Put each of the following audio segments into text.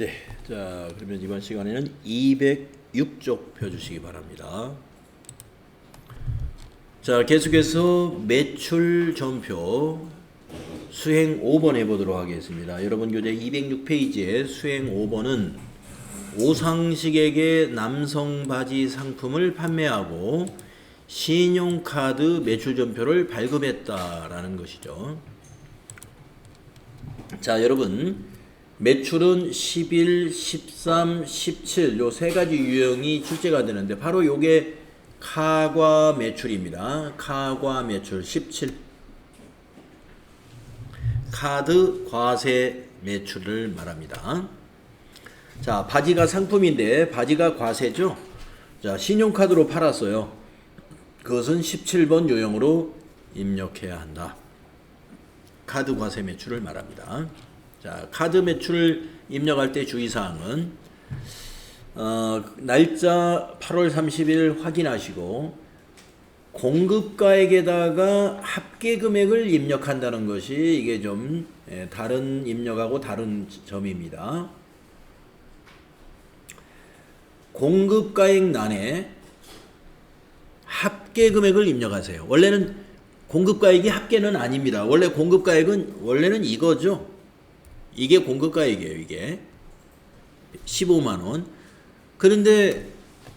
네, 자 그러면 이번 시간에는 206쪽 펴주시기 바랍니다. 자 계속해서 매출 전표 수행 5번 해보도록 하겠습니다. 여러분 교재 206페이지에 수행 5번은 오상식에게 남성 바지 상품을 판매하고 신용카드 매출 전표를 발급했다라는 것이죠. 자 여러분 매출은 11, 13, 17 요 세 가지 유형이 출제가 되는데 바로 요게 카과 매출입니다. 카과 매출 17 카드 과세 매출을 말합니다. 자 바지가 상품인데 바지가 과세죠. 자 신용카드로 팔았어요. 그것은 17번 요형으로 입력해야 한다. 카드 과세 매출을 말합니다. 자, 카드 매출을 입력할 때 주의사항은 날짜 8월 30일 확인하시고 공급가액에다가 합계 금액을 입력한다는 것이 이게 좀 다른 입력하고 다른 점입니다. 공급가액란에 합계 금액을 입력하세요. 원래는 공급가액이 합계는 아닙니다. 원래 공급가액은 원래는 이거죠. 이게 공급가액이에요. 이게 15만원. 그런데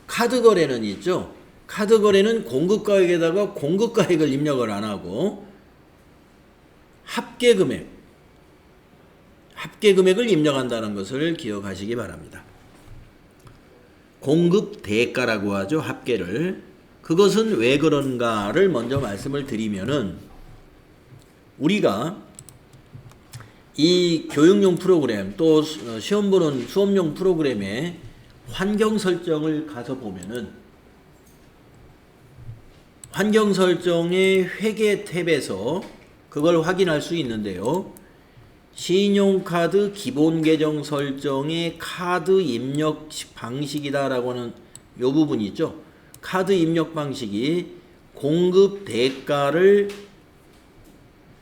카드 거래는 있죠. 카드 거래는 공급가액에다가 공급가액을 입력을 안 하고 합계 금액을 입력한다는 것을 기억하시기 바랍니다. 공급 대가라고 하죠. 합계를. 그것은 왜 그런가를 먼저 말씀을 드리면은 우리가 이 교육용 프로그램 또 시험 보는 수업용 프로그램의 환경 설정을 가서 보면은 환경 설정의 회계 탭에서 그걸 확인할 수 있는데요. 신용카드 기본 계정 설정의 카드 입력 방식이다라고 하는 요 부분이 있죠. 카드 입력 방식이 공급 대가를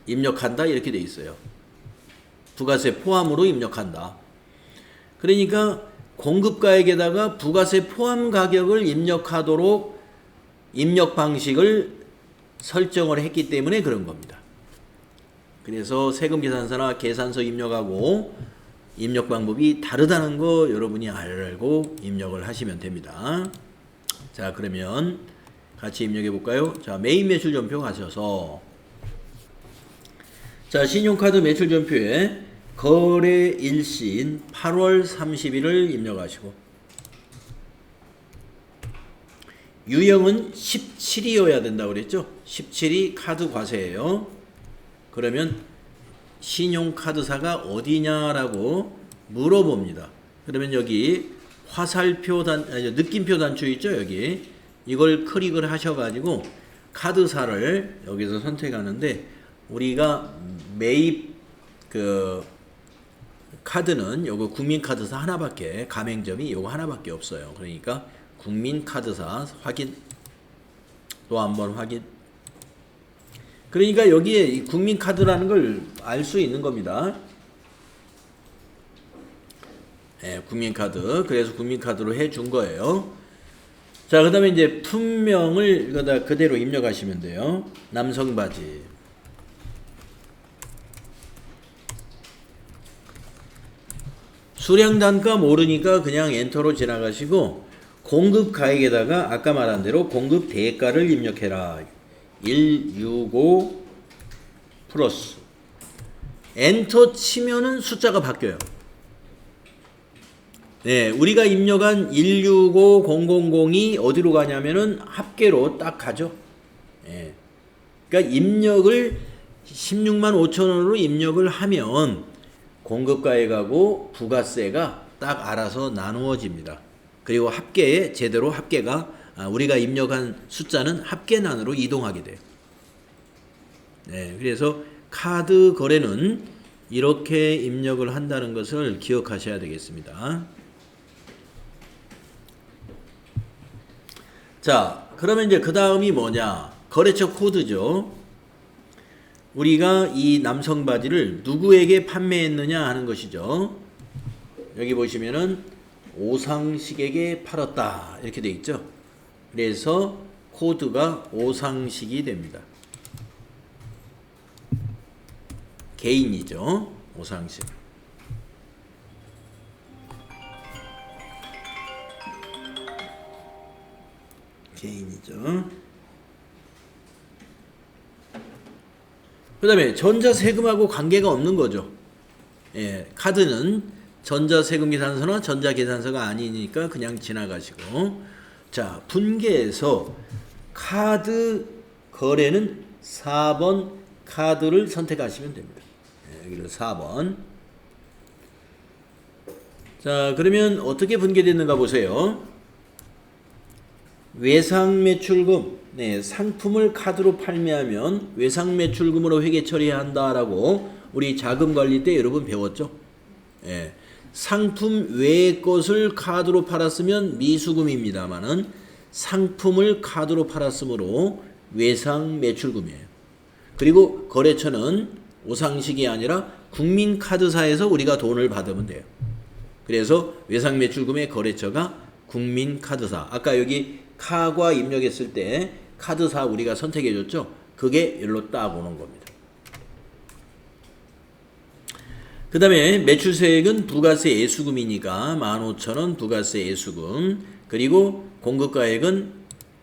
입력한다 이렇게 돼 있어요. 부가세 포함으로 입력한다. 그러니까 공급가액에다가 부가세 포함 가격을 입력하도록 입력 방식을 설정을 했기 때문에 그런 겁니다. 그래서 세금계산서나 계산서 입력하고 입력 방법이 다르다는 거 여러분이 알고 입력을 하시면 됩니다. 자 그러면 같이 입력해 볼까요? 자 메인 매출 전표 가셔서 자 신용카드 매출 전표에 거래 일시인 8월 30일을 입력하시고 유형은 17이어야 된다고 그랬죠? 17이 카드 과세예요. 그러면 신용카드사가 어디냐라고 물어봅니다. 그러면 여기 화살표 느낌표 단추 있죠? 여기 이걸 클릭을 하셔가지고 카드사를 여기서 선택하는데 우리가 매입 카드는 요거 국민카드사 하나밖에 가맹점이 요거 하나밖에 없어요. 그러니까 국민카드사 확인 또 한번 확인. 그러니까 여기에 이 국민카드라는 걸 알 수 있는 겁니다. 네, 국민카드. 그래서 국민카드로 해준 거예요. 자, 그 다음에 이제 품명을 그대로 입력하시면 돼요. 남성 바지. 수량 단가 모르니까 그냥 엔터로 지나가시고 공급 가액에다가 아까 말한 대로 공급 대가를 입력해라. 165 플러스 엔터 치면은 숫자가 바뀌어요. 네, 우리가 입력한 165000이 어디로 가냐면은 합계로 딱 가죠. 네. 그러니까 입력을 16만 5천원으로 입력을 하면 공급가액하고 부가세가 딱 알아서 나누어집니다. 그리고 합계에 제대로 합계가 우리가 입력한 숫자는 합계란으로 이동하게 돼요. 네, 그래서 카드 거래는 이렇게 입력을 한다는 것을 기억하셔야 되겠습니다. 자, 그러면 이제 그 다음이 뭐냐? 거래처 코드죠. 우리가 이 남성 바지를 누구에게 판매했느냐 하는 것이죠. 여기 보시면은 오상식에게 팔았다 이렇게 돼 있죠. 그래서 코드가 오상식이 됩니다. 개인이죠. 오상식. 개인이죠. 그 다음에 전자세금하고 관계가 없는 거죠. 예, 카드는 전자세금계산서나 전자계산서가 아니니까 그냥 지나가시고. 자, 분계에서 카드 거래는 4번 카드를 선택하시면 됩니다. 예, 여기를 4번. 자, 그러면 어떻게 분계됐는가 보세요. 외상매출금, 네, 상품을 카드로 판매하면 외상매출금으로 회계 처리한다라고 우리 자금관리 때 여러분 배웠죠? 예, 상품 외의 것을 카드로 팔았으면 미수금입니다만은 상품을 카드로 팔았으므로 외상매출금이에요. 그리고 거래처는 오상식이 아니라 국민카드사에서 우리가 돈을 받으면 돼요. 그래서 외상매출금의 거래처가 국민카드사. 아까 여기 카과 입력했을 때 카드사 우리가 선택해줬죠. 그게 여기로 딱 오는 겁니다. 그 다음에 매출세액은 부가세 예수금이니까 15,000원 부가세 예수금. 그리고 공급가액은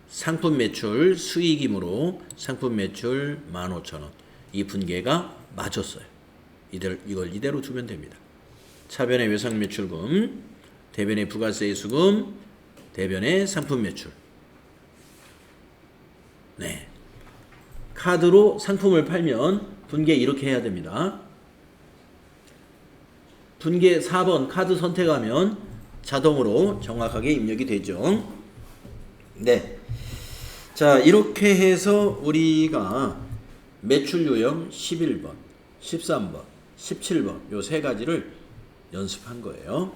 상품 매출 수익이므로 상품 매출 15,000원. 이 분계가 맞췄어요. 이걸 이대로 두면 됩니다. 차변의 외상 매출금, 대변의 부가세 예수금, 대변의 상품 매출. 네. 카드로 상품을 팔면 분계 이렇게 해야 됩니다. 분계 4번 카드 선택하면 자동으로 정확하게 입력이 되죠. 네. 자, 이렇게 해서 우리가 매출 유형 11번, 13번, 17번 요 세 가지를 연습한 거예요.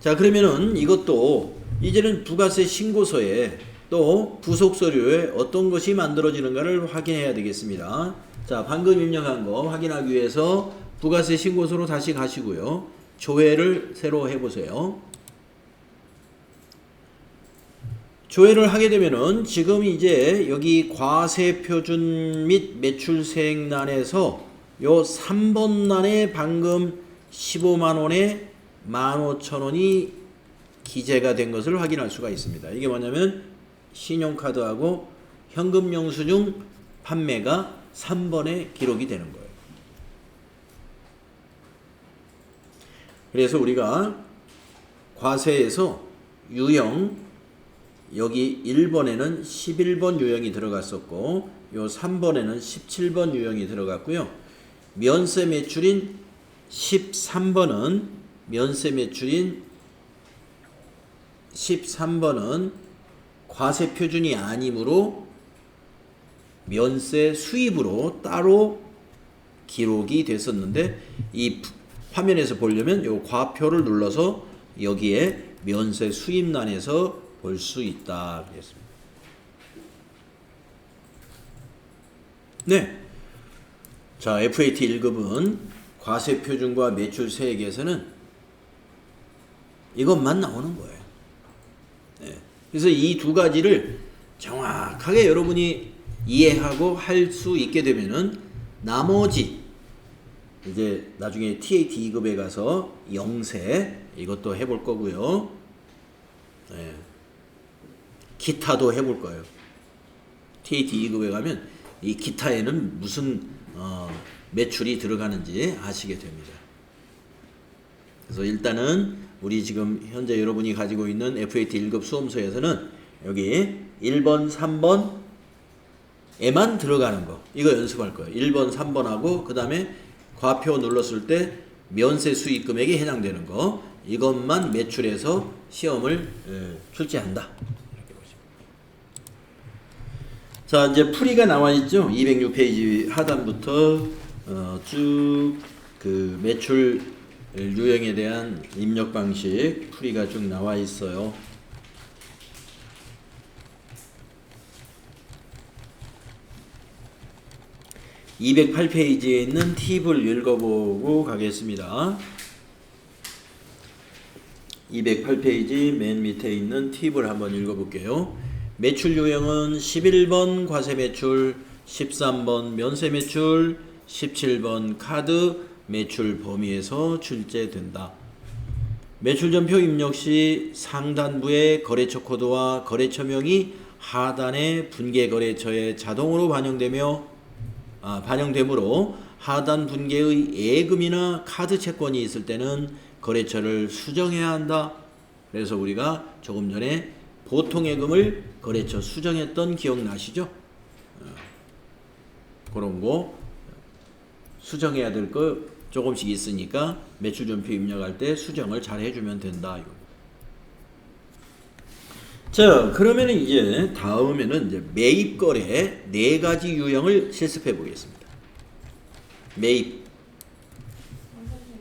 자, 그러면은 이것도 이제는 부가세 신고서에 또 부속 서류에 어떤 것이 만들어지는가를 확인해야 되겠습니다. 자, 방금 입력한 거 확인하기 위해서 부가세 신고서로 다시 가시고요. 조회를 새로 해보세요. 조회를 하게 되면은 지금 이제 여기 과세표준 및 매출세액란에서 요 3번 란에 방금 15만원에 15,000원이 기재가 된 것을 확인할 수가 있습니다. 이게 뭐냐면 신용카드하고 현금영수증 판매가 3번에 기록이 되는 거예요. 그래서 우리가 과세에서 유형 여기 1번에는 11번 유형이 들어갔었고 요 3번에는 17번 유형이 들어갔고요. 면세 매출인 13번은 면세 매출인 13번은 과세 표준이 아니므로 면세 수입으로 따로 기록이 됐었는데 이 화면에서 보려면 요 과표를 눌러서 여기에 면세 수입란에서 볼 수 있다 그랬습니다. 네. 자, FAT 1급은 과세 표준과 매출 세액에서는 이것만 나오는 거예요. 네. 그래서 이 두 가지를 정확하게 여러분이 이해하고 할 수 있게 되면은 나머지 이제 나중에 TAT 2급에 가서 영세 이것도 해볼 거고요. 네. 기타도 해볼 거예요. TAT 2급에 가면 이 기타에는 무슨 매출이 들어가는지 아시게 됩니다. 그래서 일단은 우리 지금 현재 여러분이 가지고 있는 FAT 1급 수험서에서는 여기 1번, 3번에만 들어가는 거 이거 연습할 거예요. 1번, 3번하고 그 다음에 과표 눌렀을 때 면세 수익 금액에 해당되는 거 이것만 매출해서 시험을 출제한다. 자, 이제 풀이가 나와 있죠. 206페이지 하단부터 쭉 그 매출 유형에 대한 입력 방식 풀이가 쭉 나와 있어요. (208페이지에) 있는 팁을 읽어보고 가겠습니다. 208페이지 맨 밑에 있는 팁을 한번 읽어볼게요. 매출 유형은 11번 과세 매출, 13번 면세 매출, 17번 카드 매출 범위에서 출제된다. 매출전표 입력 시 상단부의 거래처 코드와 거래처명이 하단의 분계거래처에 자동으로 반영되므로 하단 분계의 예금이나 카드 채권이 있을 때는 거래처를 수정해야 한다. 그래서 우리가 조금 전에 보통예금을 거래처 수정했던 기억나시죠? 그런 거 수정해야 될 거 조금씩 있으니까 매출전표 입력할 때 수정을 잘 해주면 된다. 자, 그러면 이제 다음에는 이제 매입거래 4가지 유형을 실습해 보겠습니다. 매입. 선생님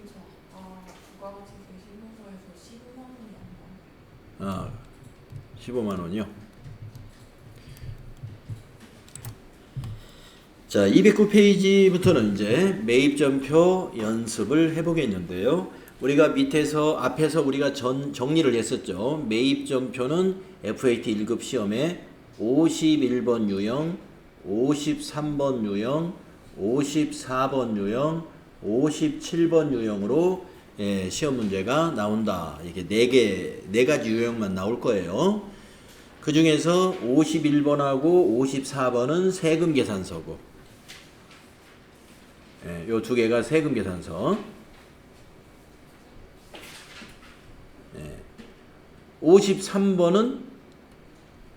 부가가치 대신해서에서 15만 원이 안 나와요. 15만 원이요. 자, 209페이지부터는 이제 매입전표 연습을 해보겠는데요. 우리가 밑에서 앞에서 우리가 정리를 했었죠. 매입전표는 FAT 1급 시험에 51번 유형, 53번 유형, 54번 유형, 57번 유형으로 시험 문제가 나온다. 이렇게 4가지 유형만 나올 거예요. 그 중에서 51번하고 54번은 세금 계산서고, 요 2개가 세금 계산서. 53번은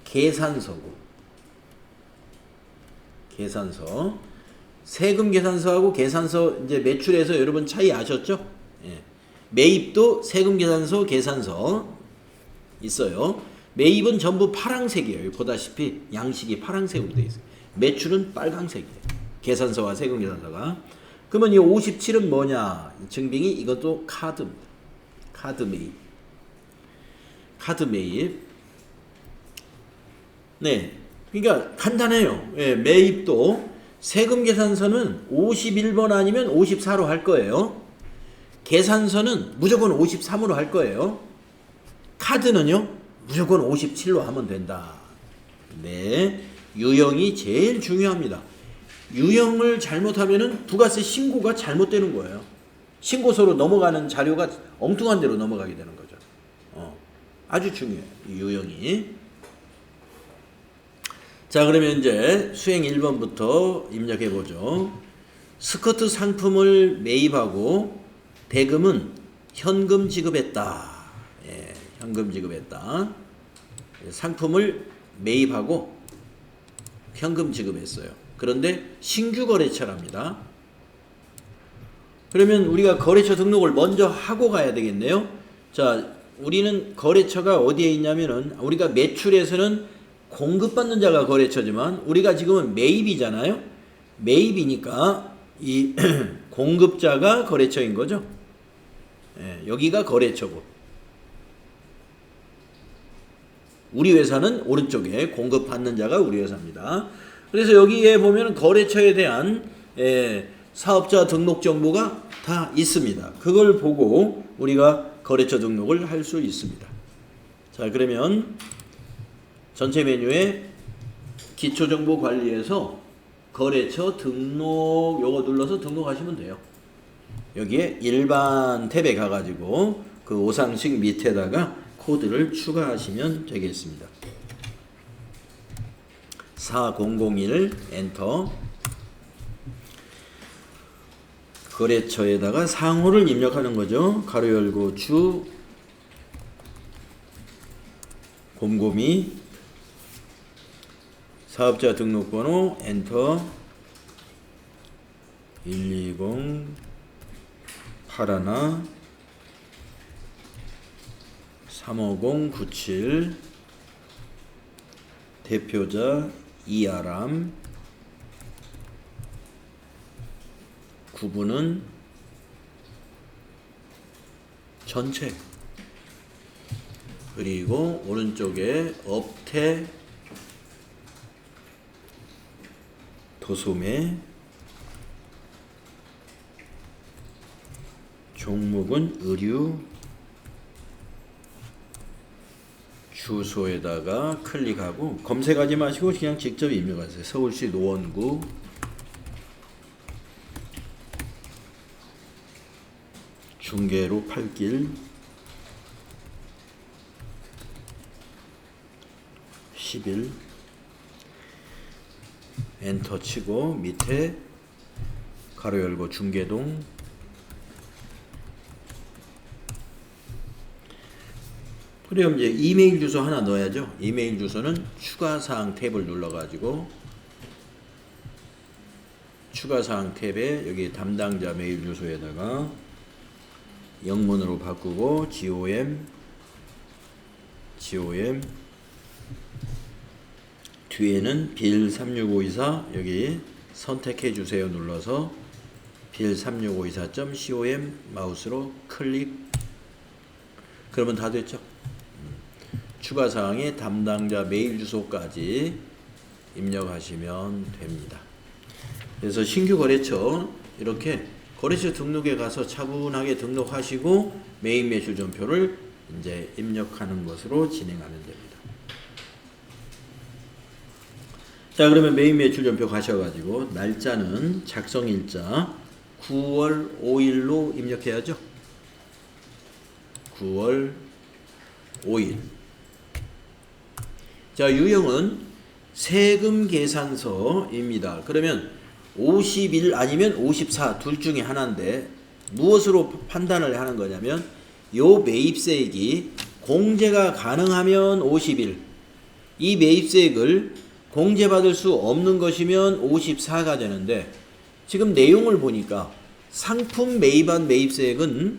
계산서고, 계산서. 세금 계산서하고 계산서 이제 매출에서 여러분 차이 아셨죠? 매입도 세금 계산서, 계산서 있어요. 매입은 전부 파란색이에요. 보다시피 양식이 파란색으로 되어 있어요. 매출은 빨간색이에요. 계산서와 세금 계산서가. 그러면 이 57은 뭐냐? 증빙이 이것도 카드입니다. 카드 매입. 카드 매입. 네. 그러니까 간단해요. 매입도 세금 계산서는 51번 아니면 54로 할 거예요. 계산서는 무조건 53으로 할 거예요. 카드는요, 무조건 57로 하면 된다. 네. 유형이 제일 중요합니다. 유형을 잘못하면은 부가세 신고가 잘못되는 거예요. 신고서로 넘어가는 자료가 엉뚱한 데로 넘어가게 되는 거죠. 아주 중요해요. 유형이. 자, 그러면 이제 수행 1번부터 입력해 보죠. 스커트 상품을 매입하고 대금은 현금 지급했다. 현금 지급했다. 상품을 매입하고 현금 지급했어요. 그런데 신규 거래처랍니다. 그러면 우리가 거래처 등록을 먼저 하고 가야 되겠네요. 자, 우리는 거래처가 어디에 있냐면은 우리가 매출에서는 공급받는 자가 거래처지만 우리가 지금은 매입이잖아요. 매입이니까 이 공급자가 거래처인 거죠. 여기가 거래처고 우리 회사는 오른쪽에 공급받는 자가 우리 회사입니다. 그래서 여기에 보면 거래처에 대한 사업자 등록 정보가 다 있습니다. 그걸 보고 우리가 거래처 등록을 할 수 있습니다. 자, 그러면 전체 메뉴에 기초정보 관리에서 거래처 등록 요거 눌러서 등록하시면 돼요. 여기에 일반 탭에 가가지고 그 오상식 밑에다가 코드를 추가하시면 되겠습니다. 4001 엔터. 거래처에다가 상호를 입력하는 거죠. 가로 열고 주 곰곰이 사업자 등록번호 엔터 120 81 350 97 대표자 이아람 구분은 전체 그리고 오른쪽에 업태 도소매 종목은 의류 주소에다가 클릭하고 검색하지 마시고 그냥 직접 입력하세요. 서울시 노원구 중계로 팔길 10일 엔터 치고 밑에 가로 열고 중계동 그럼 이제 이메일 주소 하나 넣어야죠. 이메일 주소는 추가사항 탭을 눌러가지고 추가사항 탭에 여기 담당자 메일 주소에다가 영문으로 바꾸고 GOM 뒤에는 빌 36524 여기 선택해 주세요 눌러서 빌 36524.com 마우스로 클릭 그러면 다 됐죠. 추가사항에 담당자 메일 주소까지 입력하시면 됩니다. 그래서 신규 거래처 이렇게 거래처 등록에 가서 차분하게 등록하시고 메인 매출 전표를 이제 입력하는 것으로 진행하면 됩니다. 자 그러면 메인 매출 전표 가셔가지고 날짜는 작성일자 9월 5일로 입력해야죠. 9월 5일. 자 유형은 세금 계산서입니다. 그러면 50일 아니면 54 둘 중에 하나인데 무엇으로 판단을 하는 거냐면 요 매입세액이 공제가 가능하면 50일 이 매입세액을 공제받을 수 없는 것이면 54가 되는데 지금 내용을 보니까 상품 매입한 매입세액은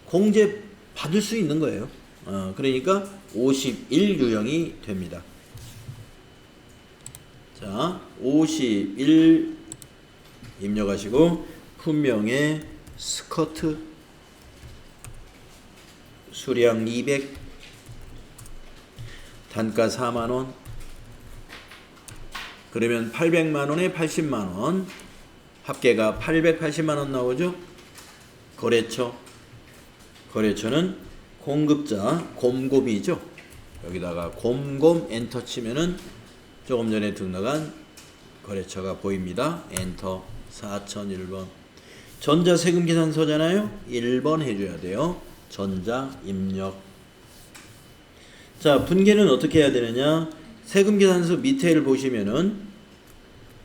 공제 받을 수 있는 거예요. 그러니까 51 유형이 됩니다. 자, 51 입력하시고 품명에 스커트 수량 200 단가 4만원 그러면 800만원에 80만원 합계가 880만원 나오죠. 거래처는 공급자 곰곰이죠. 여기다가 곰곰 엔터 치면은 조금 전에 등록한 거래처가 보입니다. 엔터 4001번 전자세금계산서잖아요. 1번 해줘야 돼요. 전자 입력. 자 분계는 어떻게 해야 되느냐. 세금계산서 밑에를 보시면은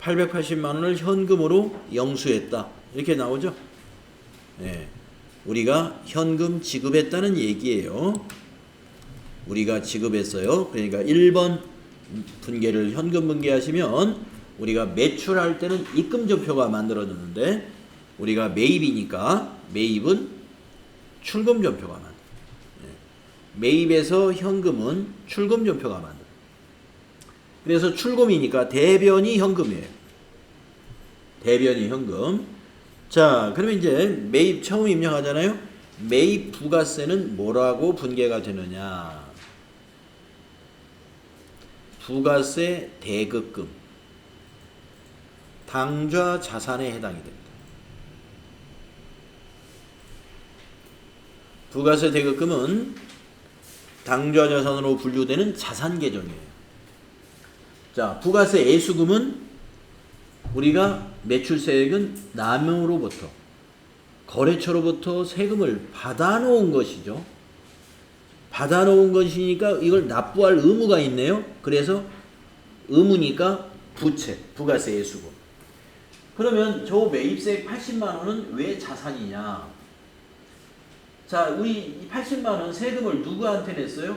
880만원을 현금으로 영수했다 이렇게 나오죠. 네. 우리가 현금 지급했다는 얘기예요. 우리가 지급했어요. 그러니까 1번 분계를 현금 분계하시면 우리가 매출할 때는 입금전표가 만들어졌는데 우리가 매입이니까 매입은 출금전표가 만들어요. 매입에서 현금은 출금전표가 만들어요. 그래서 출금이니까 대변이 현금이에요. 대변이 현금. 자, 그러면 이제 매입 처음 입력하잖아요. 매입 부가세는 뭐라고 분계가 되느냐. 부가세 대급금. 당좌 자산에 해당이 됩니다. 부가세 대급금은 당좌 자산으로 분류되는 자산 계정이에요. 자, 부가세 애수금은 우리가 매출세액은 남으로부터 거래처로부터 세금을 받아놓은 것이죠. 받아놓은 것이니까 이걸 납부할 의무가 있네요. 그래서 의무니까 부채, 부가세 애수금. 그러면 저 매입세액 80만원은 왜 자산이냐. 자, 우리 80만원 세금을 누구한테 냈어요?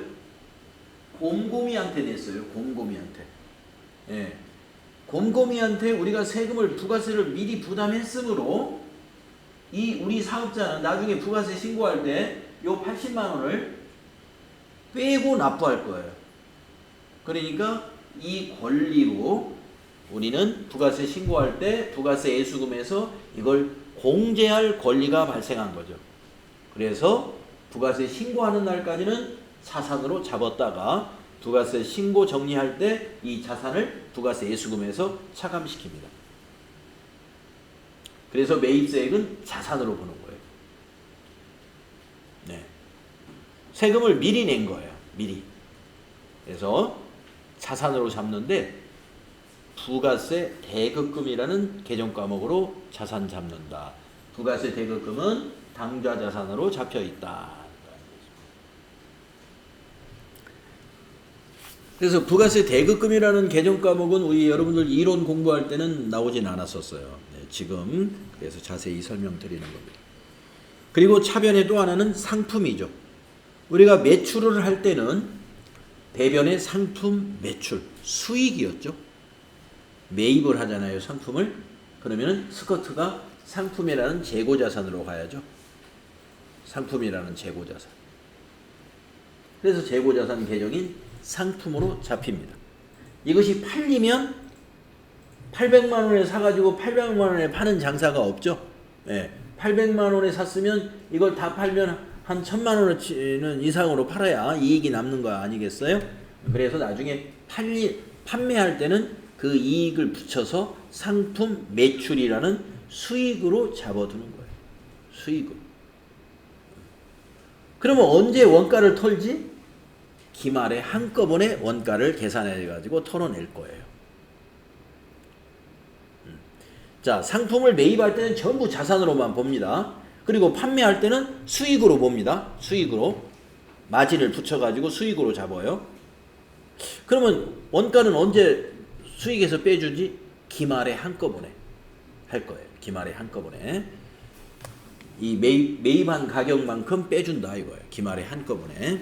곰곰이한테 냈어요. 곰곰이한테. 예. 곰곰이한테 우리가 세금을 부가세를 미리 부담했으므로 이 우리 사업자는 나중에 부가세 신고할 때 요 80만원을 빼고 납부할 거예요. 그러니까 이 권리로 우리는 부가세 신고할 때 부가세 애수금에서 이걸 공제할 권리가 발생한 거죠. 그래서 부가세 신고하는 날까지는 자산으로 잡았다가 부가세 신고 정리할 때 이 자산을 부가세 애수금에서 차감시킵니다. 그래서 매입세액은 자산으로 보는 거예요. 네. 세금을 미리 낸 거예요. 미리. 그래서 자산으로 잡는데 부가세 대급금이라는 개정 과목으로 자산 잡는다. 부가세 대급금은 당좌 자산으로 잡혀 있다. 그래서 부가세 대급금이라는 개정 과목은 우리 여러분들 이론 공부할 때는 나오진 않았었어요. 네, 지금 그래서 자세히 설명드리는 겁니다. 그리고 차변의 또 하나는 상품이죠. 우리가 매출을 할 때는 대변의 상품 매출, 수익이었죠. 매입을 하잖아요, 상품을. 그러면 스커트가 상품이라는 재고자산으로 가야죠. 상품이라는 재고자산. 그래서 재고자산 계정인 상품으로 잡힙니다. 이것이 팔리면 800만 원에 사가지고 800만 원에 파는 장사가 없죠. 예, 800만 원에 샀으면 이걸 다 팔면 한 1000만 원어치는 이상으로 팔아야 이익이 남는 거 아니겠어요? 그래서 나중에 판매할 때는 그 이익을 붙여서 상품 매출이라는 수익으로 잡아두는 거예요. 수익으로. 그러면 언제 원가를 털지? 기말에 한꺼번에 원가를 계산해가지고 털어낼 거예요. 자, 상품을 매입할 때는 전부 자산으로만 봅니다. 그리고 판매할 때는 수익으로 봅니다. 수익으로. 마진을 붙여가지고 수익으로 잡아요. 그러면 원가는 언제 수익에서 빼주지? 기말에 한꺼번에 할 거예요. 기말에 한꺼번에. 이 매입한 가격만큼 빼준다 이거예요. 기말에 한꺼번에.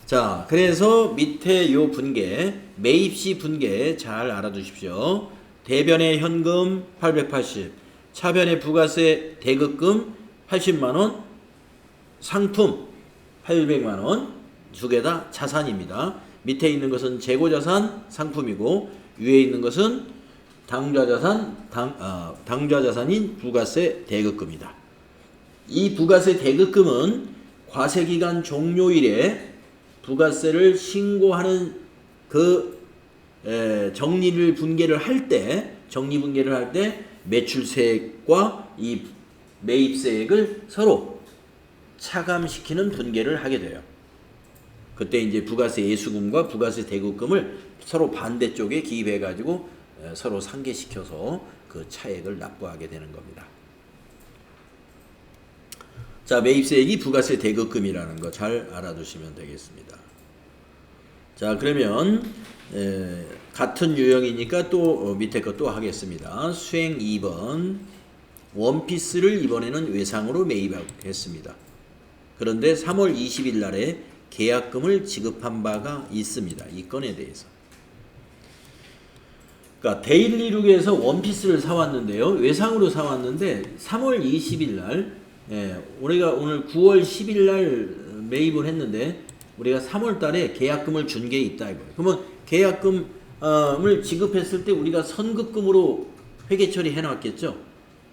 자, 그래서 밑에 요 분계, 매입시 분계 잘 알아두십시오. 대변의 현금 880, 차변의 부가세 대급금 80만원, 상품 800만원, 두 개 다 자산입니다. 밑에 있는 것은 재고자산, 상품이고 위에 있는 것은 당좌자산인 부가세 대급금이다. 이 부가세 대급금은 과세기간 종료일에 부가세를 신고하는 그 정리 분계를 할 때 매출세액과 이 매입세액을 서로 차감시키는 분계를 하게 돼요. 그때 이제 부가세 예수금과 부가세 대급금을 서로 반대쪽에 기입해 가지고 서로 상계시켜서 그 차액을 납부하게 되는 겁니다. 자, 매입세액이 부가세 대급금이라는 거 잘 알아두시면 되겠습니다. 자, 그러면 같은 유형이니까 또 밑에 거 또 하겠습니다. 수행 2번 원피스를 이번에는 외상으로 매입했습니다. 그런데 3월 20일 날에 계약금을 지급한 바가 있습니다. 이 건에 대해서. 그러니까 데일리룩에서 원피스를 사왔는데요. 외상으로 사왔는데 3월 20일 날 우리가 오늘 9월 10일 날 매입을 했는데 우리가 3월 달에 계약금을 준 게 있다 이거예요. 그러면 계약금을 지급했을 때 우리가 선급금으로 회계 처리해 놨겠죠.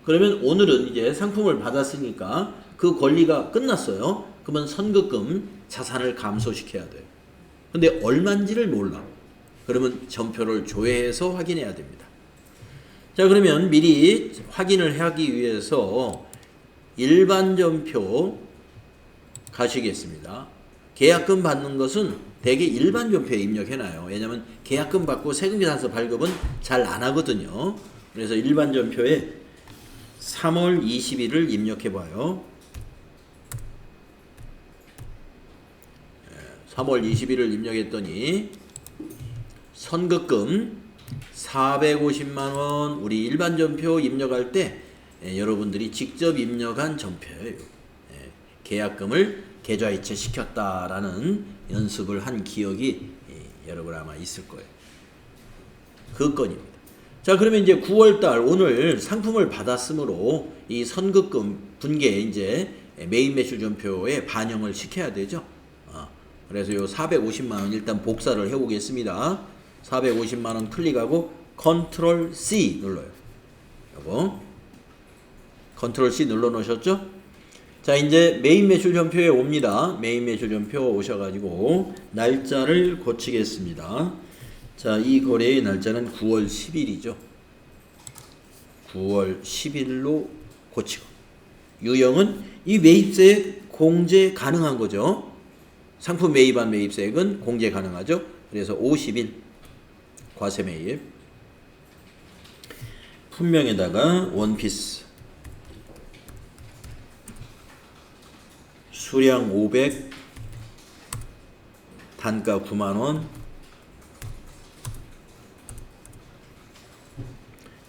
그러면 오늘은 이제 상품을 받았으니까 그 권리가 끝났어요. 그러면 선급금 자산을 감소시켜야 돼요. 근데 얼마인지를 몰라. 그러면 전표를 조회해서 확인해야 됩니다. 자, 그러면 미리 확인을 하기 위해서 일반 전표 가시겠습니다. 계약금 받는 것은 대개 일반 전표에 입력해놔요. 왜냐하면 계약금 받고 세금계산서 발급은 잘 안 하거든요. 그래서 일반 전표에 3월 20일을 입력해봐요. 3월 20일을 입력했더니 선급금 450만원 우리 일반 전표 입력할 때 여러분들이 직접 입력한 전표예요. 계약금을 계좌이체 시켰다라는 연습을 한 기억이 여러분 아마 있을 거예요. 그 건입니다. 자, 그러면 이제 9월달 오늘 상품을 받았으므로 이 선급금 분계 이제 매입 매출 전표에 반영을 시켜야 되죠. 그래서 요 450만원 일단 복사를 해보겠습니다. 450만원 클릭하고 컨트롤 C 눌러요. 요거 컨트롤 C 눌러 놓으셨죠? 자, 이제 매입 매출 전표에 옵니다. 매입 매출 전표 오셔가지고 날짜를 고치겠습니다. 자, 이 거래의 날짜는 9월 10일이죠. 9월 10일로 고치고 유형은 이 매입세액 공제 가능한 거죠. 상품 매입한 매입세액은 공제 가능하죠. 그래서 50일 과세 매입. 품명에다가 원피스 수량 500 단가 9만원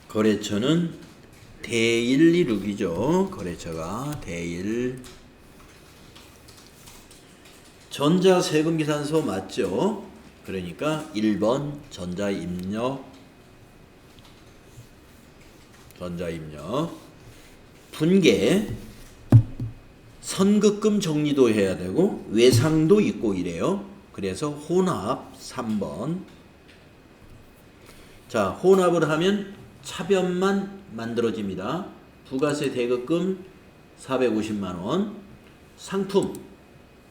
거래처는 대일리룩이죠. 거래처가 대일. 전자세금계산서 맞죠? 그러니까 1번 전자입력. 분계 선급금 정리도 해야 되고 외상도 있고 이래요. 그래서 혼합 3번. 자, 혼합을 하면 차변만 만들어집니다. 부가세 대급금 450만원. 상품,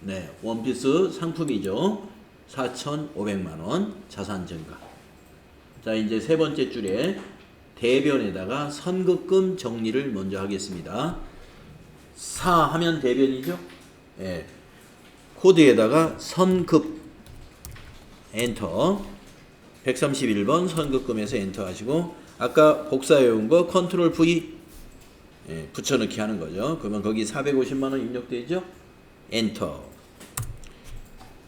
네, 원피스 상품이죠. 4,500만원 자산 증가. 자, 이제 세 번째 줄에 대변에다가 선급금 정리를 먼저 하겠습니다. 사 하면 대변이죠. 예. 코드에다가 선급 엔터. 131번 선급금에서 엔터 하시고 아까 복사해온 거 컨트롤 V 붙여넣기 하는 거죠. 그러면 거기 450만원 입력되죠. 엔터.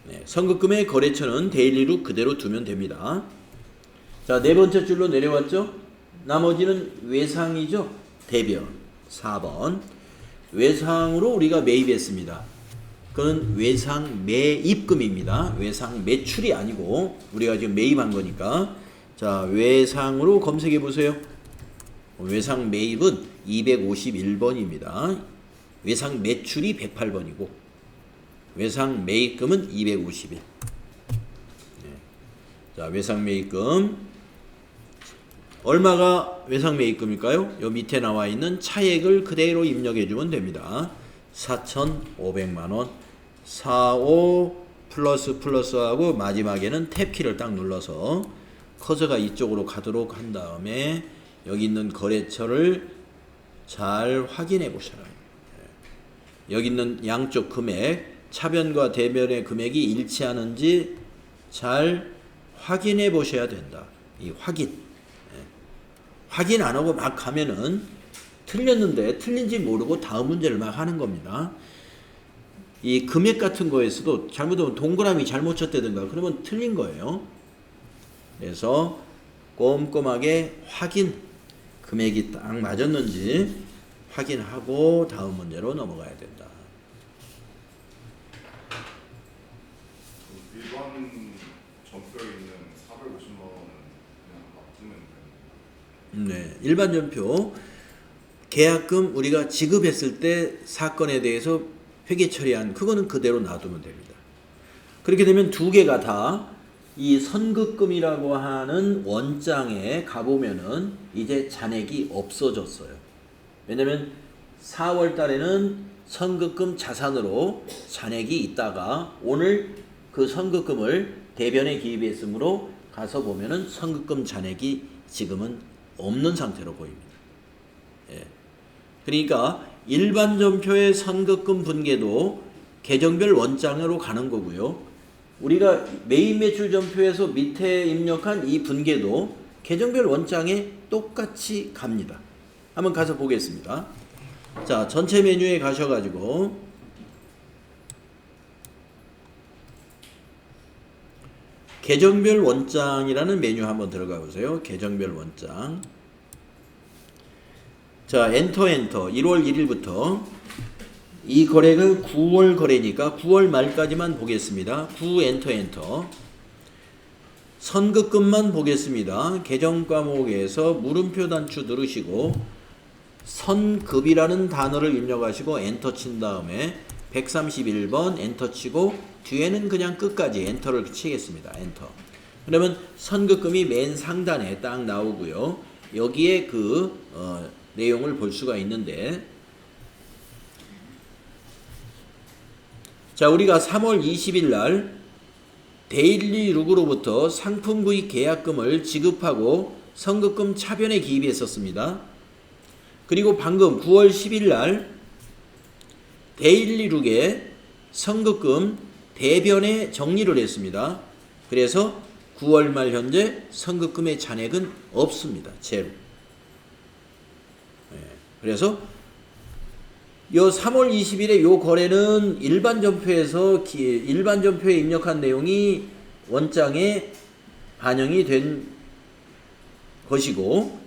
네, 선급금의 거래처는 데일리로 그대로 두면 됩니다. 자, 네 번째 줄로 내려왔죠. 나머지는 외상이죠. 대변 4번. 외상으로 우리가 매입했습니다. 그건 외상 매입금입니다. 외상 매출이 아니고 우리가 지금 매입한 거니까. 자, 외상으로 검색해 보세요. 외상 매입은 251번입니다. 외상 매출이 108번이고 외상 매입금은 251. 네. 자, 외상 매입금 얼마가 외상 매입금일까요? 요 밑에 나와 있는 차액을 그대로 입력해 주면 됩니다. 4,500만원 45 플러스하고 마지막에는 탭키를 딱 눌러서 커서가 이쪽으로 가도록 한 다음에 여기 있는 거래처를 잘 확인해 보셔라. 여기 있는 양쪽 금액 차변과 대변의 금액이 일치하는지 잘 확인해 보셔야 된다. 이 확인 안 하고 막 가면은 틀렸는데 틀린지 모르고 다음 문제를 막 하는 겁니다. 이 금액 같은 거에서도 잘못하면 동그라미 잘못 쳤다든가 그러면 틀린 거예요. 그래서 꼼꼼하게 금액이 딱 맞았는지 확인하고 다음 문제로 넘어가야 된다. 일반 전표에 있는 450만 원은 그냥 놔두면 되는 거예요? 네, 일반 전표 계약금 우리가 지급했을 때 사건에 대해서 회계 처리한 그거는 그대로 놔두면 됩니다. 그렇게 되면 두 개가 다 이 선급금이라고 하는 원장에 가보면은 이제 잔액이 없어졌어요. 왜냐면 4월 달에는 선급금 자산으로 잔액이 있다가 오늘 그 선급금을 대변에 기입했으므로 가서 보면은 선급금 잔액이 지금은 없는 상태로 보입니다. 예. 그러니까 일반 전표의 선급금 분계도 계정별 원장으로 가는 거고요. 우리가 매입 매출 전표에서 밑에 입력한 이 분계도 계정별 원장에 똑같이 갑니다. 한번 가서 보겠습니다. 자, 전체 메뉴에 가셔가지고 계정별 원장이라는 메뉴 한번 들어가 보세요. 계정별 원장. 자, 엔터 1월 1일부터 이 거래가 9월 거래니까 9월 말까지만 보겠습니다. 9 엔터. 선급금만 보겠습니다. 계정 과목에서 물음표 단추 누르시고 선급이라는 단어를 입력하시고 엔터 친 다음에 131번 엔터 치고 뒤에는 그냥 끝까지 엔터를 치겠습니다. 엔터. 그러면 선급금이 맨 상단에 딱 나오고요. 여기에 그 내용을 볼 수가 있는데 자, 우리가 3월 20일 날 데일리룩으로부터 상품 구입 계약금을 지급하고 선급금 차변에 기입했었습니다. 그리고 방금 9월 10일 날 데일리룩에 선급금 대변에 정리를 했습니다. 그래서 9월 말 현재 선급금의 잔액은 없습니다. 제로. 그래서 요 3월 20일에 요 거래는 일반 전표에 입력한 내용이 원장에 반영이 된 것이고,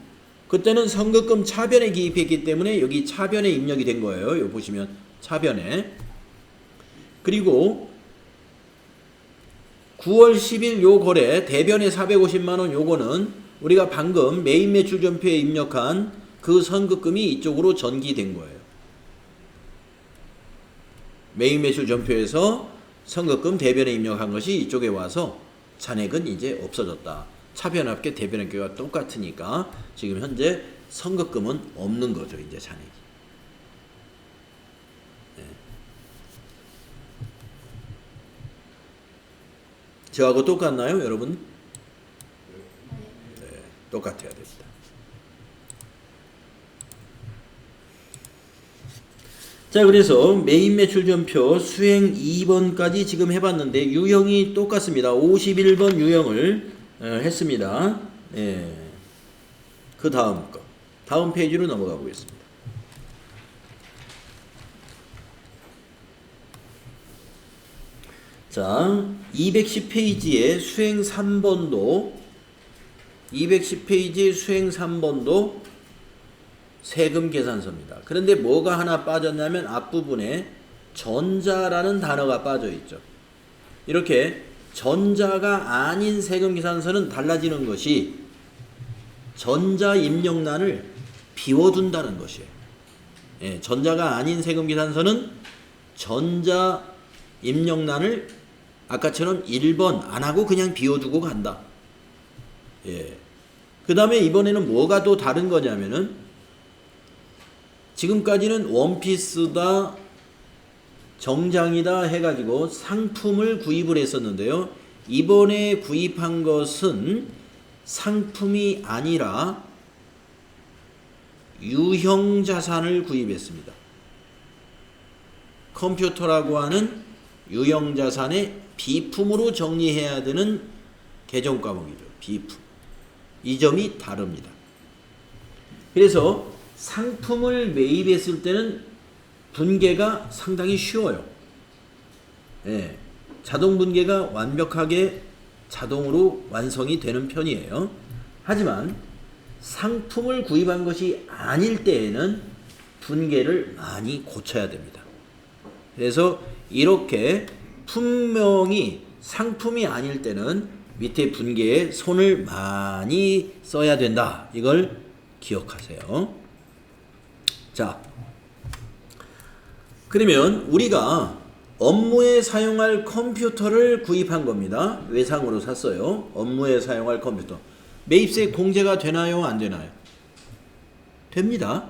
그때는 선급금 차변에 기입했기 때문에 여기 차변에 입력이 된 거예요. 요 보시면 차변에. 그리고 9월 10일 요 거래 대변에 450만원 요거는 우리가 방금 메인 매출 전표에 입력한 그 선급금이 이쪽으로 전기된 거예요. 메인 매출 전표에서 선급금 대변에 입력한 것이 이쪽에 와서 잔액은 이제 없어졌다. 차변합계 대변합계가 똑같으니까 지금 현재 선급금은 없는 거죠. 이제 잔액이. 네. 저하고 똑같나요, 여러분? 네, 똑같아야 됩니다. 자, 그래서 메인 매출 전표 수행 2번까지 지금 해봤는데 유형이 똑같습니다. 51번 유형을 했습니다. 예. 그 다음 거. 다음 페이지로 넘어가 보겠습니다. 자, 210페이지의 수행 3번도 210페이지의 수행 3번도 세금 계산서입니다. 그런데 뭐가 하나 빠졌냐면 앞부분에 전자라는 단어가 빠져 있죠. 이렇게 전자가 아닌 세금 계산서는 달라지는 것이 전자 입력란을 비워둔다는 것이에요. 예, 전자가 아닌 세금 계산서는 전자 입력란을 아까처럼 1번 안 하고 그냥 비워두고 간다. 예. 그 다음에 이번에는 뭐가 또 다른 거냐면은 지금까지는 원피스다, 정장이다 해가지고 상품을 구입을 했었는데요. 이번에 구입한 것은 상품이 아니라 유형자산을 구입했습니다. 컴퓨터라고 하는 유형자산의 비품으로 정리해야 되는 개정 과목이죠. 비품. 이 점이 다릅니다. 그래서 상품을 매입했을 때는 분계가 상당히 쉬워요. 예, 자동 분계가 완벽하게 자동으로 완성이 되는 편이에요. 하지만 상품을 구입한 것이 아닐 때에는 분계를 많이 고쳐야 됩니다. 그래서 이렇게 분명히 상품이 아닐 때는 밑에 분계에 손을 많이 써야 된다. 이걸 기억하세요. 자, 그러면 우리가 업무에 사용할 컴퓨터를 구입한 겁니다. 외상으로 샀어요. 업무에 사용할 컴퓨터. 매입세 공제가 되나요? 안 되나요? 됩니다.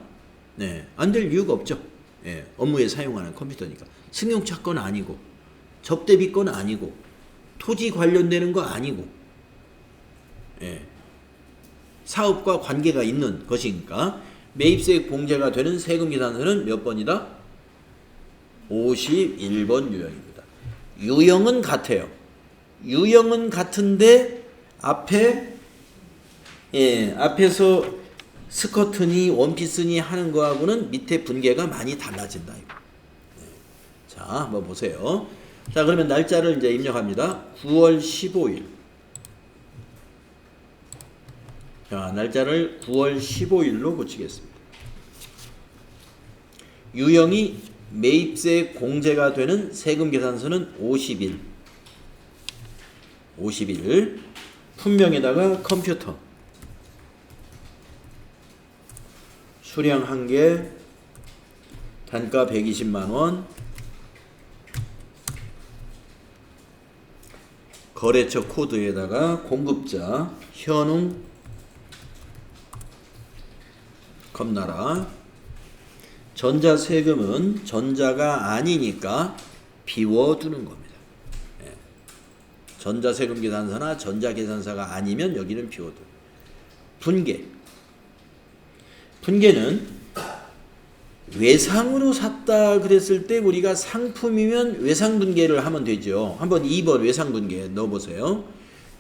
네, 안 될 이유가 없죠. 예, 업무에 사용하는 컴퓨터니까. 승용차 건 아니고, 접대비 건 아니고, 토지 관련되는 거 아니고, 예, 사업과 관계가 있는 것이니까 매입세 공제가 되는 세금 계산서는 몇 번이다? 51번 유형입니다. 유형은 같아요. 유형은 같은데 앞에 앞에서 스커트니 원피스니 하는 거하고는 밑에 분계가 많이 달라진다. 자, 한번 보세요. 자, 그러면 날짜를 이제 입력합니다. 9월 15일. 자, 날짜를 9월 15일로 고치겠습니다. 유형이 매입세 공제가 되는 세금 계산서는 50일. 50일. 품명에다가 컴퓨터. 수량 1개. 단가 120만원. 거래처 코드에다가 공급자, 현웅, 겁나라. 전자세금은 전자가 아니니까 비워두는 겁니다. 예. 전자세금 계산서나 전자계산서가 아니면 여기는 비워두. 분계. 분계는 외상으로 샀다 그랬을 때 우리가 상품이면 외상분계를 하면 되죠. 한번 2번 외상분계 넣어보세요.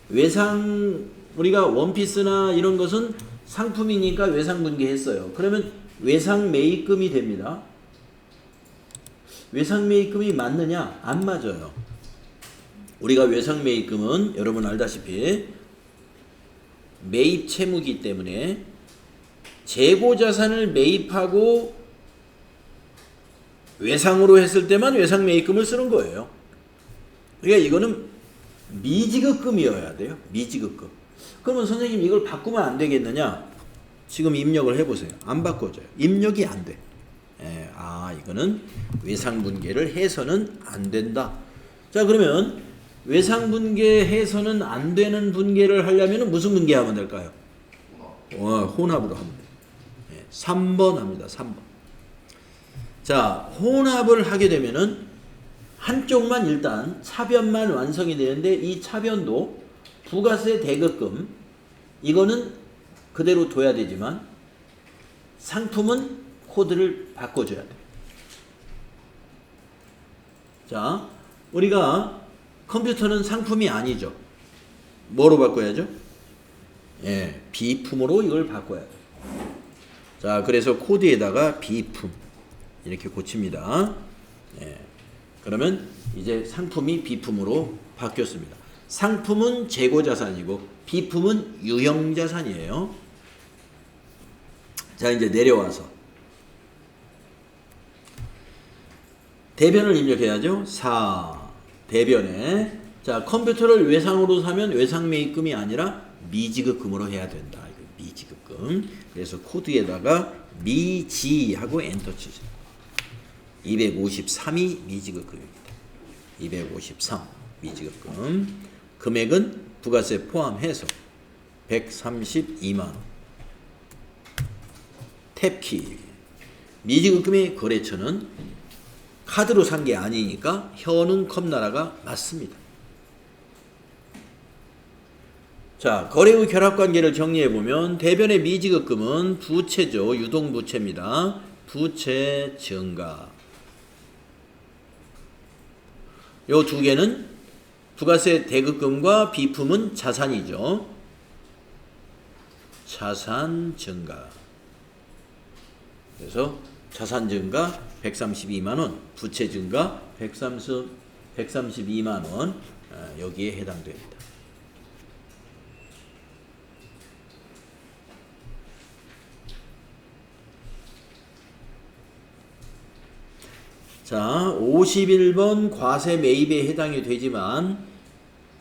외상 우리가 원피스나 이런 것은 상품이니까 외상분계 했어요. 그러면 외상매입금이 됩니다. 외상매입금이 맞느냐? 안 맞아요. 우리가 외상매입금은 여러분 알다시피 매입채무기 때문에 재고자산을 매입하고 외상으로 했을 때만 외상매입금을 쓰는 거예요. 그러니까 이거는 미지급금이어야 돼요. 미지급금. 그러면 선생님 이걸 바꾸면 안 되겠느냐? 지금 입력을 해보세요. 안 바꿔져요. 입력이 안 돼. 이거는 외상분계를 해서는 안 된다. 자, 그러면 외상분계해서는 안 되는 분계를 하려면 무슨 분계하면 될까요? 혼합으로 하면 돼요. 3번 합니다. 3번. 자, 혼합을 하게 되면은 한쪽만 일단 차변만 완성이 되는데 이 차변도 부가세 대급금 이거는 그대로 둬야 되지만 상품은 코드를 바꿔줘야 돼요. 자, 우리가 컴퓨터는 상품이 아니죠. 뭐로 바꿔야죠? 비품으로 이걸 바꿔야 돼요. 자, 그래서 코드에다가 비품 이렇게 고칩니다. 그러면 이제 상품이 비품으로 바뀌었습니다. 상품은 재고자산이고 비품은 유형자산이에요. 자, 이제 내려와서 대변을 입력해야죠. 4. 대변에 자, 컴퓨터를 외상으로 사면 외상매입금이 아니라 미지급금으로 해야 된다. 이거 미지급금. 그래서 코드에다가 미지하고 엔터 치세요. 253이 미지급금입니다. 253 미지급금. 금액은 부가세 포함해서 132만 원. 탭키. 미지급금의 거래처는 카드로 산 게 아니니까 현웅 컴나라가 맞습니다. 자, 거래의 결합관계를 정리해보면 대변의 미지급금은 부채죠. 유동부채입니다. 부채 증가. 요 두 개는 부가세 대급금과 비품은 자산이죠. 자산 증가. 그래서 자산 증가 132만원, 부채 증가 132만원 여기에 해당됩니다. 자, 51번 과세 매입에 해당이 되지만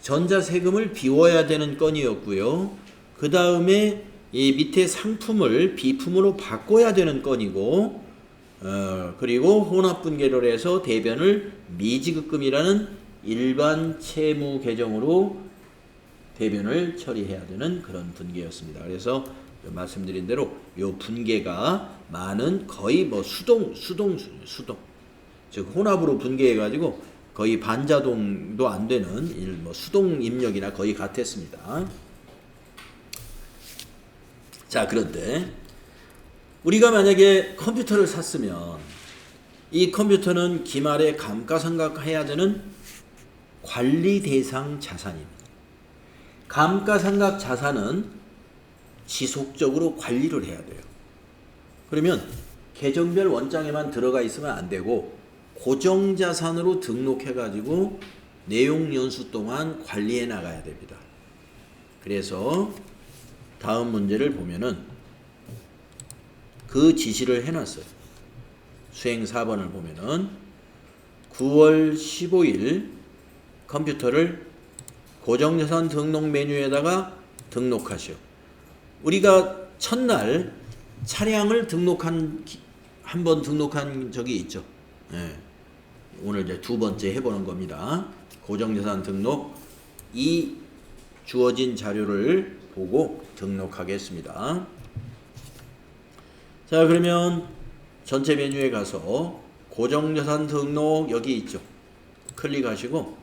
전자세금을 비워야 되는 건이었고요. 그 다음에 이 밑에 상품을 비품으로 바꿔야 되는 건이고 그리고 혼합분계를 해서 대변을 미지급금이라는 일반 채무 계정으로 대변을 처리해야 되는 그런 분계였습니다. 그래서 말씀드린 대로 이 분계가 많은 거의 뭐 수동. 즉 혼합으로 분계해가지고 거의 반자동도 안 되는 뭐 수동 입력이나 거의 같았습니다. 자, 그런데 우리가 만약에 컴퓨터를 샀으면 이 컴퓨터는 기말에 감가상각해야 되는 관리 대상 자산입니다. 감가상각 자산은 지속적으로 관리를 해야 돼요. 그러면 계정별 원장에만 들어가 있으면 안 되고 고정자산으로 등록해가지고 내용 연수 동안 관리해 나가야 됩니다. 그래서 다음 문제를 보면은 그 지시를 해놨어요. 수행 4번을 보면은 9월 15일 컴퓨터를 고정자산 등록 메뉴에다가 등록하시오. 우리가 첫날 차량을 한번 등록한 적이 있죠. 오늘 이제 두 번째 해보는 겁니다. 고정자산 등록 이 주어진 자료를 보고 등록하겠습니다. 자, 그러면 전체 메뉴에 가서 고정자산 등록 여기 있죠. 클릭하시고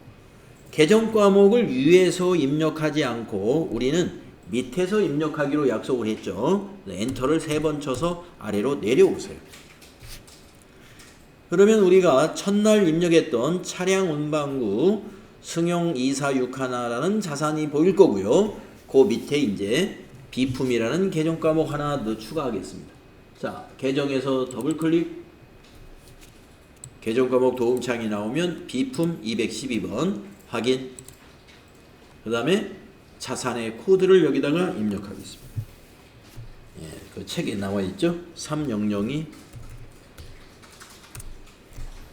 계정 과목을 위에서 입력하지 않고 우리는 밑에서 입력하기로 약속을 했죠. 엔터를 3번 쳐서 아래로 내려오세요. 그러면 우리가 첫날 입력했던 차량 운반구 승용 2461라는 자산이 보일 거고요. 그 밑에 이제 비품이라는 계정 과목 하나 더 추가하겠습니다. 자, 계정에서 더블 클릭. 계정 과목 도움창이 나오면 비품 212번 확인. 그 다음에 자산의 코드를 여기다가 입력하겠습니다. 예, 그 책에 나와 있죠? 300이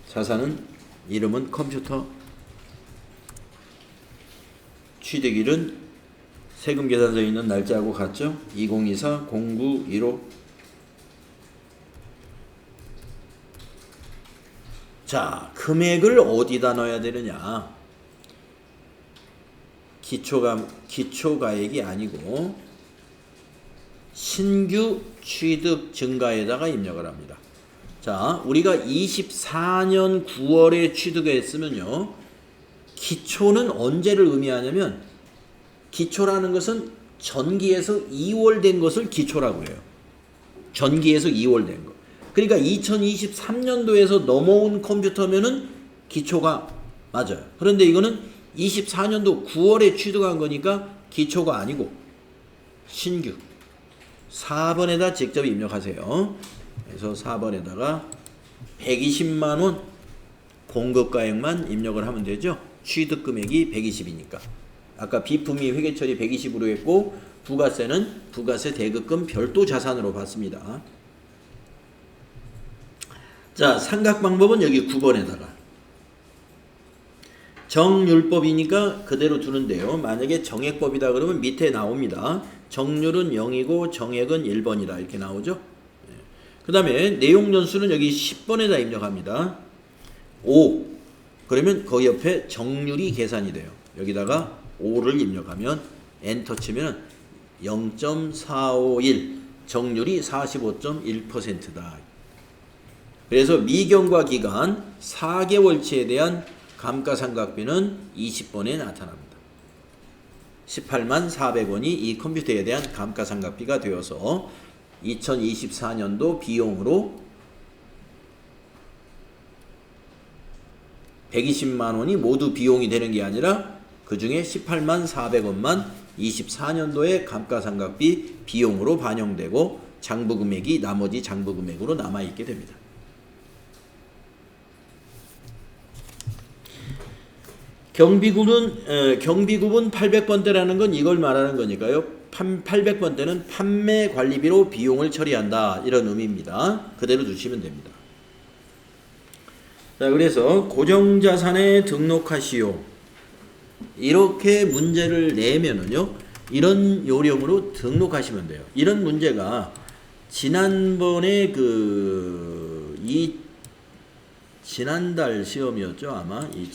자산은 이름은 컴퓨터, 취득일은 세금 계산서에 있는 날짜하고 같죠? 2024-09-15. 자, 금액을 어디다 넣어야 되느냐? 기초가액이 아니고 신규 취득 증가에다가 입력을 합니다. 자, 우리가 24년 9월에 취득했으면요. 기초는 언제를 의미하냐면 기초라는 것은 전기에서 2월 된 것을 기초라고 해요. 전기에서 2월 된 거. 그러니까 2023년도에서 넘어온 컴퓨터면은 기초가 맞아요. 그런데 이거는 24년도 9월에 취득한 거니까 기초가 아니고 신규. 4번에다 직접 입력하세요. 그래서 4번에다가 120만원 공급가액만 입력을 하면 되죠. 취득금액이 120이니까. 아까 비품이 회계처리 120으로 했고 부가세는 부가세 대급금 별도 자산으로 받습니다. 자, 삼각 방법은 여기 9번에다가 정률법이니까 그대로 두는데요. 만약에 정액법이다 그러면 밑에 나옵니다. 정률은 0이고 정액은 1번이다 이렇게 나오죠. 그 다음에 내용연수는 여기 10번에다 입력합니다. 5 그러면 거기 옆에 정률이 계산이 돼요. 여기다가 5를 입력하면 엔터 치면 0.451 정률이 45.1%다. 그래서 미경과 기간 4개월치에 대한 감가상각비는 20번에 나타납니다. 18만 400원이 이 컴퓨터에 대한 감가상각비가 되어서 2024년도 비용으로 120만 원이 모두 비용이 되는 게 아니라 그 중에 18만 400원만 24년도에 감가상각비 비용으로 반영되고 장부금액이 나머지 장부금액으로 남아있게 됩니다. 경비급은 800번대라는 건 이걸 말하는 거니까요. 800번대는 판매관리비로 비용을 처리한다 이런 의미입니다. 그대로 두시면 됩니다. 자, 그래서 고정자산에 등록하시오. 이렇게 문제를 내면은요. 이런 요령으로 등록하시면 돼요. 이런 문제가 지난번에 지난달 시험이었죠. 아마 이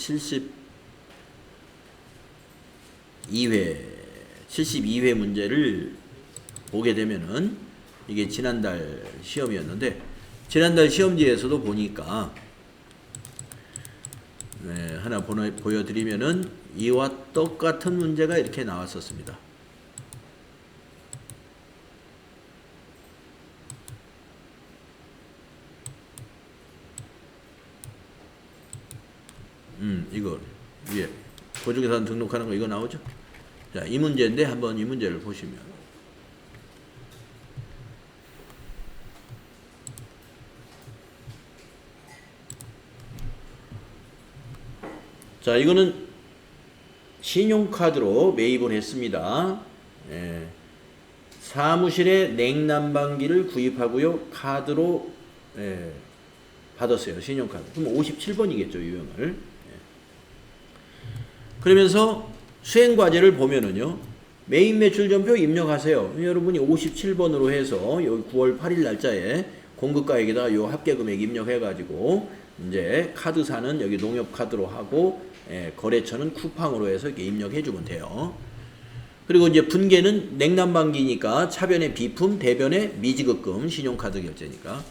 72회 문제를 보게 되면은 이게 지난달 시험이었는데 지난달 시험지에서도 보니까 하나 보여드리면은 이와 똑같은 문제가 이렇게 나왔었습니다. 이거 위에 고정자산 등록하는 거 이거 나오죠? 자, 이 문제인데 한번 이 문제를 보시면 자, 이거는 신용카드로 매입을 했습니다. 사무실에 냉난방기를 구입하고요. 카드로 받았어요. 신용카드. 그럼 57번이겠죠. 유형을. 그러면서 수행과제를 보면은요. 매입 매출 전표 입력하세요. 여러분이 57번으로 해서 여기 9월 8일 날짜에 공급가액에다가 요 합계금액 입력해가지고 이제 카드사는 여기 농협카드로 하고 거래처는 쿠팡으로 해서 이렇게 입력해주면 돼요. 그리고 이제 분계는 냉난방기니까 차변의 비품, 대변의 미지급금, 신용카드 결제니까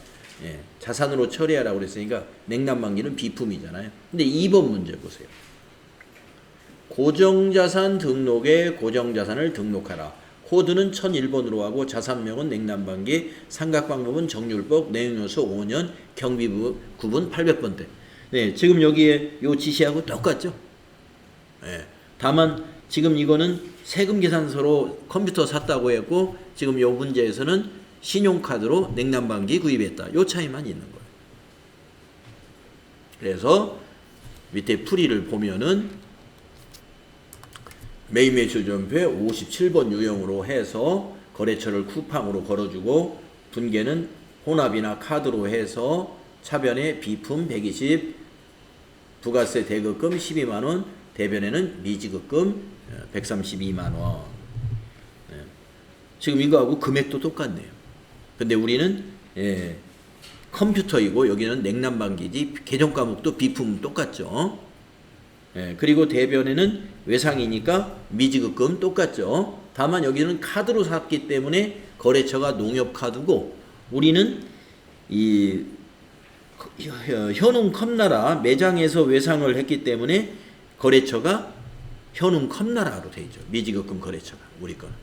자산으로 처리하라고 그랬으니까 냉난방기는 비품이잖아요. 근데 2번 문제 보세요. 고정자산 등록에 고정자산을 등록하라. 코드는 1001번으로 하고 자산명은 냉난방기, 상각방법은 정률법, 내용요소 5년, 경비부 구분 800번대. 네, 지금 여기에 요 지시하고 똑같죠? 네, 다만 지금 이거는 세금 계산서로 컴퓨터 샀다고 했고 지금 요 문제에서는 신용카드로 냉난방기 구입했다. 요 차이만 있는 거예요. 그래서 밑에 풀이를 보면은 매입매출전표에 57번 유형으로 해서 거래처를 쿠팡으로 걸어주고 분계는 혼합이나 카드로 해서 차변에 비품 120, 부가세 대급금 12만원, 대변에는 미지급금 132만원. 네. 지금 이거하고 금액도 똑같네요. 근데 우리는 컴퓨터이고 여기는 냉난방기지 계정 과목도 비품 똑같죠. 그리고 대변에는 외상이니까 미지급금 똑같죠. 다만 여기는 카드로 샀기 때문에 거래처가 농협카드고 우리는 이 현웅 컴나라 매장에서 외상을 했기 때문에 거래처가 현웅 컴나라로 되어 있죠. 미지급금 거래처가 우리 거는.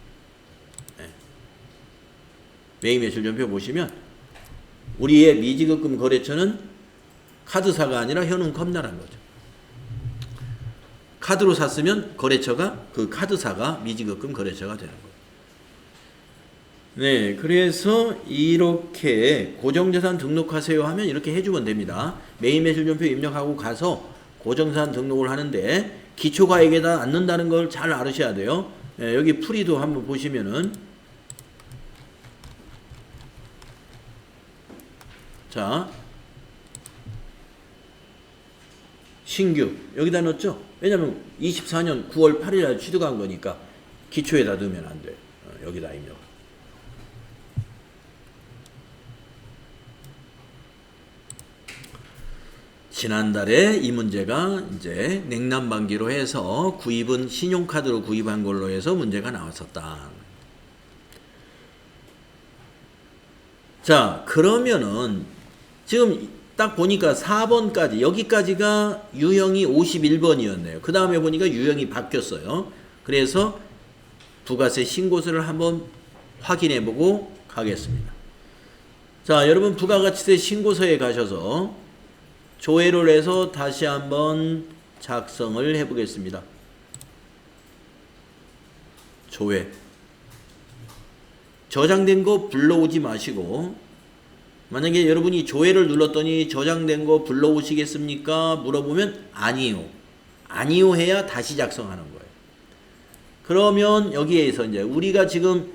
매입매출전표 보시면 우리의 미지급금 거래처는 카드사가 아니라 현웅 컴나라인 거죠. 카드로 샀으면 거래처가 그 카드사가 미지급금 거래처가 되는 거예요. 네, 그래서 이렇게 고정자산 등록하세요 하면 이렇게 해주면 됩니다. 매입매출전표 입력하고 가서 고정자산 등록을 하는데 기초가액에다 안 넣는다는 걸 잘 알으셔야 돼요. 네, 여기 풀이도 한번 보시면은 자 신규 여기다 넣었죠? 왜냐면 24년 9월 8일에 취득한 거니까 기초에다 넣으면 안 돼요. 여기다 입력. 지난달에 이 문제가 이제 냉난방기로 해서 구입은 신용카드로 구입한 걸로 해서 문제가 나왔었다. 자, 그러면은 지금 딱 보니까 4번까지 여기까지가 유형이 51번이었네요. 그 다음에 보니까 유형이 바뀌었어요. 그래서 부가세 신고서를 한번 확인해 보고 가겠습니다. 자, 여러분 부가가치세 신고서에 가셔서 조회를 해서 다시 한번 작성을 해 보겠습니다. 조회. 저장된 거 불러오지 마시고 만약에 여러분이 조회를 눌렀더니 저장된 거 불러오시겠습니까? 물어보면 아니요. 아니요 해야 다시 작성하는 거예요. 그러면 여기에서 이제 우리가 지금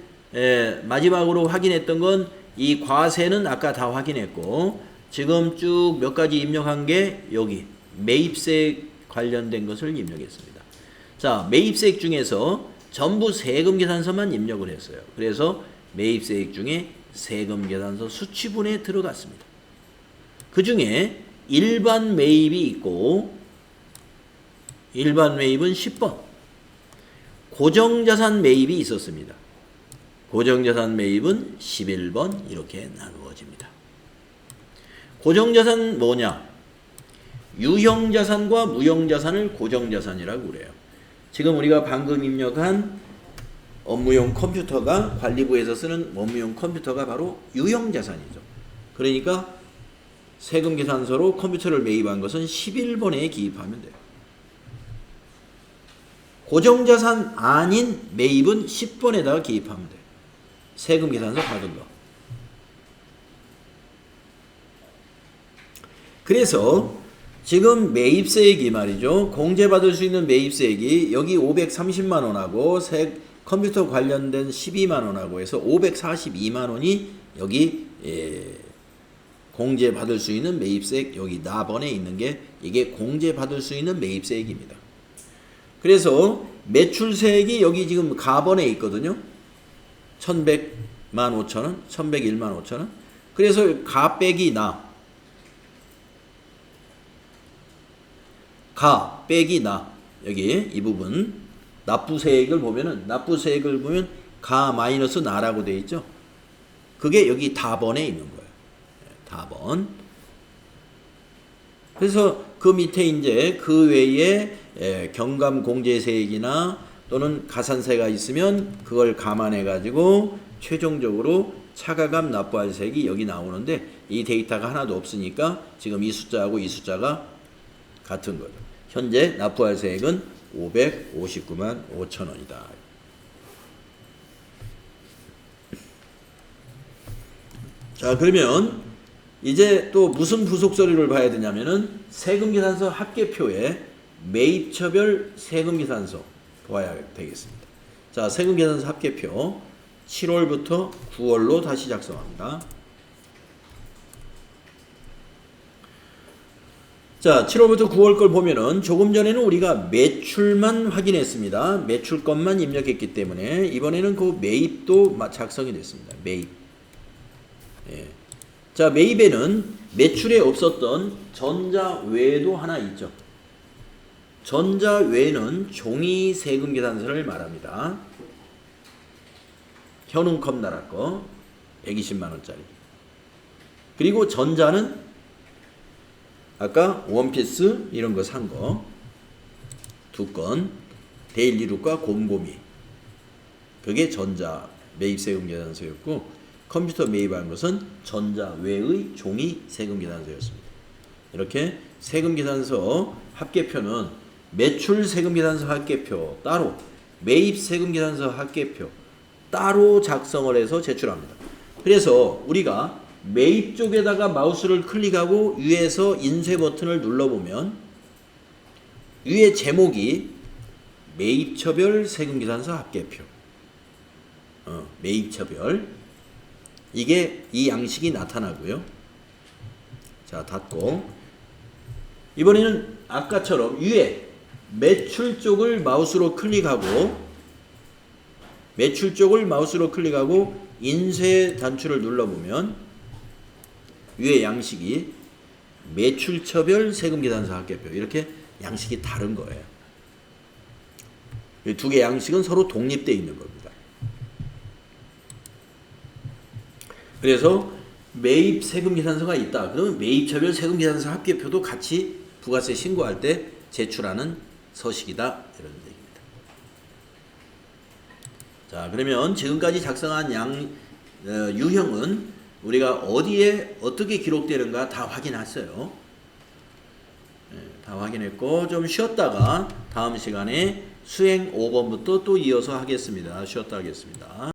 마지막으로 확인했던 건 이 과세는 아까 다 확인했고 지금 쭉 몇 가지 입력한 게 여기 매입세 관련된 것을 입력했습니다. 자, 매입세액 중에서 전부 세금 계산서만 입력을 했어요. 그래서 매입세액 중에 세금 계산서 수취분에 들어갔습니다. 그 중에 일반 매입이 있고 일반 매입은 10번 고정자산 매입이 있었습니다. 고정자산 매입은 11번 이렇게 나누어집니다. 고정자산 뭐냐? 유형자산과 무형자산을 고정자산이라고 그래요. 지금 우리가 방금 입력한 업무용 컴퓨터가 관리부에서 쓰는 업무용 컴퓨터가 바로 유형자산이죠. 그러니까 세금 계산서로 컴퓨터를 매입한 것은 11번에 기입하면 돼요. 고정자산 아닌 매입은 10번에다가 기입하면 돼요. 세금 계산서 받은 거. 그래서 지금 매입세액이 말이죠. 공제받을 수 있는 매입세액이 여기 530만원하고 컴퓨터 관련된 12만원하고 해서 542만원이 여기 공제받을 수 있는 매입세액 여기 나번에 있는 게 이게 공제받을 수 있는 매입세액입니다. 그래서 매출세액이 여기 지금 가번에 있거든요. 1100만 5천원, 1101만 5천원. 그래서 가 빼기 나. 가 빼기 나. 여기 이 부분 납부세액을 보면은 납부세액을 보면 가 마이너스 나라고 되어 있죠. 그게 여기 다번에 있는 거예요. 다번. 그래서 그 밑에 이제 그 외에 경감공제세액이나 또는 가산세가 있으면 그걸 감안해 가지고 최종적으로 차가감 납부할세액이 여기 나오는데 이 데이터가 하나도 없으니까 지금 이 숫자하고 이 숫자가 같은 거죠. 현재 납부할세액은 559만 5천 원이다. 자, 그러면 이제 또 무슨 부속서류를 봐야 되냐면은 세금계산서 합계표에 매입처별 세금계산서 보아야 되겠습니다. 자, 세금계산서 합계표 7월부터 9월로 다시 작성합니다. 자, 7월부터 9월 걸 보면은 조금 전에는 우리가 매출만 확인했습니다. 매출 것만 입력했기 때문에 이번에는 그 매입도 작성이 됐습니다. 매입. 예. 자, 매입에는 매출에 없었던 전자외도 하나 있죠. 전자외는 종이 세금계산서를 말합니다. 현웅컵 나라 거 120만 원짜리. 그리고 전자는 아까 원피스 이런 거 산 거 두 건, 데일리룩과 곰곰이. 그게 전자 매입 세금계산서였고 컴퓨터 매입한 것은 전자외의 종이 세금계산서였습니다. 이렇게 세금계산서 합계표는 매출 세금계산서 합계표 따로, 매입 세금계산서 합계표 따로 작성을 해서 제출합니다. 그래서 우리가 매입 쪽에다가 마우스를 클릭하고 위에서 인쇄 버튼을 눌러보면 위에 제목이 매입처별 세금계산서 합계표, 매입처별, 이게 이 양식이 나타나고요. 자, 닫고 이번에는 아까처럼 위에 매출 쪽을 마우스로 클릭하고 인쇄 단추를 눌러보면 위에 양식이 매출처별 세금계산서 합계표, 이렇게 양식이 다른 거예요. 이 두 개 양식은 서로 독립되어 있는 겁니다. 그래서 매입 세금계산서가 있다. 그러면 매입처별 세금계산서 합계표도 같이 부가세 신고할 때 제출하는 서식이다, 이런 얘기입니다. 자, 그러면 지금까지 작성한 유형은 우리가 어디에 어떻게 기록되는가 다 확인했어요. 다 확인했고 좀 쉬었다가 다음 시간에 수행 5번부터 또 이어서 하겠습니다. 쉬었다 하겠습니다.